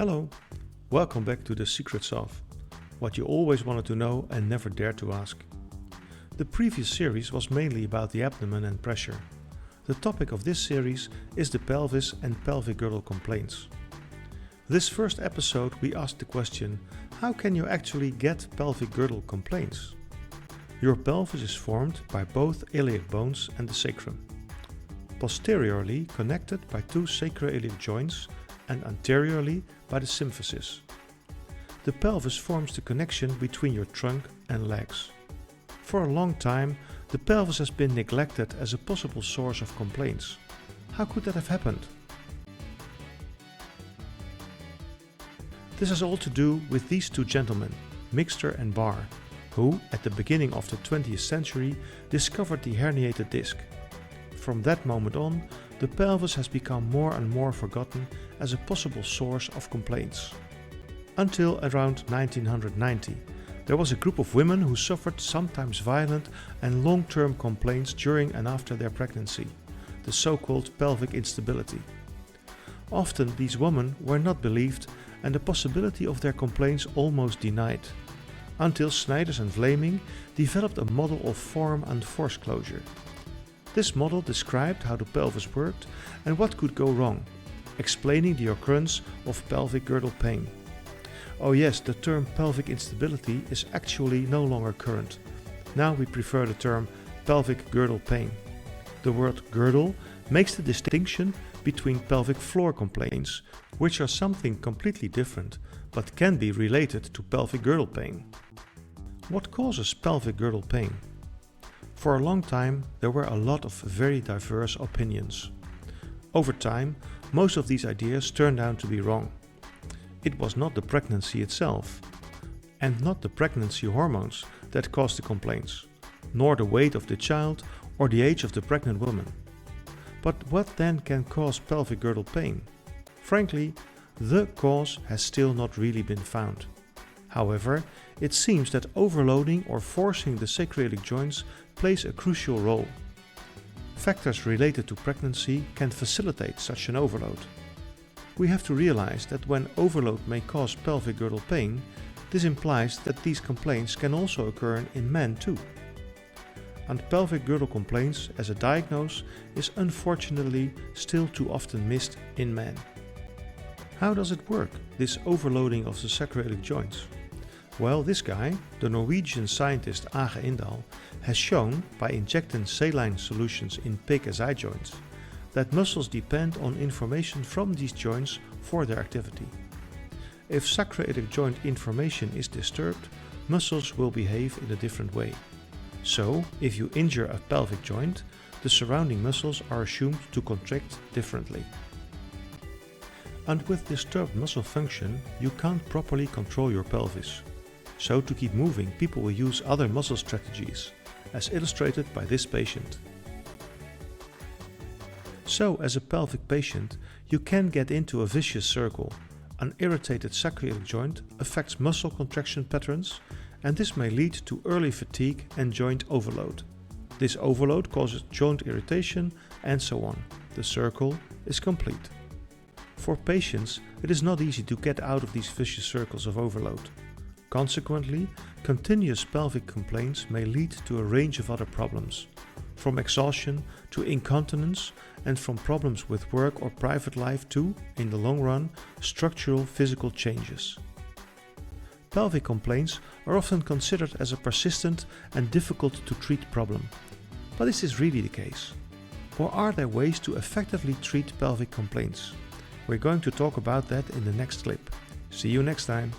Hello, welcome back to The Secrets of, what you always wanted to know and never dared to ask. The previous series was mainly about the abdomen and pressure. The topic of this series is the pelvis and pelvic girdle complaints. This first episode we asked the question, how can you actually get pelvic girdle complaints? Your pelvis is formed by both iliac bones and the sacrum. Posteriorly connected by two sacroiliac joints and anteriorly by the symphysis. The pelvis forms the connection between your trunk and legs. For a long time, the pelvis has been neglected as a possible source of complaints. How could that have happened? This has all to do with these two gentlemen, Mixter and Barr, who, at the beginning of the 20th century, discovered the herniated disc. From that moment on, the pelvis has become more and more forgotten as a possible source of complaints. Until around 1990, there was a group of women who suffered sometimes violent and long-term complaints during and after their pregnancy, the so-called pelvic instability. Often these women were not believed and the possibility of their complaints almost denied, until Snijders and Vlaming developed a model of form and force closure. This model described how the pelvis worked and what could go wrong, explaining the occurrence of pelvic girdle pain. Oh yes, the term pelvic instability is actually no longer current. Now we prefer the term pelvic girdle pain. The word girdle makes the distinction between pelvic floor complaints, which are something completely different, but can be related to pelvic girdle pain. What causes pelvic girdle pain? For a long time, there were a lot of very diverse opinions. Over time, most of these ideas turned out to be wrong. It was not the pregnancy itself, and not the pregnancy hormones that caused the complaints, nor the weight of the child or the age of the pregnant woman. But what then can cause pelvic girdle pain? Frankly, the cause has still not really been found. However, it seems that overloading or forcing the sacroiliac joints plays a crucial role. Factors related to pregnancy can facilitate such an overload. We have to realize that when overload may cause pelvic girdle pain, this implies that these complaints can also occur in men too. And pelvic girdle complaints as a diagnosis is unfortunately still too often missed in men. How does it work, this overloading of the sacroiliac joints? Well, this guy, the Norwegian scientist Age Indal, has shown by injecting saline solutions in pig SI joints that muscles depend on information from these joints for their activity. If sacroiliac joint information is disturbed, muscles will behave in a different way. So, if you injure a pelvic joint, the surrounding muscles are assumed to contract differently. And with disturbed muscle function, you can't properly control your pelvis. So to keep moving, people will use other muscle strategies, as illustrated by this patient. So as a pelvic patient, you can get into a vicious circle. An irritated sacroiliac joint affects muscle contraction patterns, and this may lead to early fatigue and joint overload. This overload causes joint irritation and so on. The circle is complete. For patients, it is not easy to get out of these vicious circles of overload. Consequently, continuous pelvic complaints may lead to a range of other problems, from exhaustion to incontinence, and from problems with work or private life to, in the long run, structural physical changes. Pelvic complaints are often considered as a persistent and difficult to treat problem. But is this really the case? Or are there ways to effectively treat pelvic complaints? We're going to talk about that in the next clip. See you next time.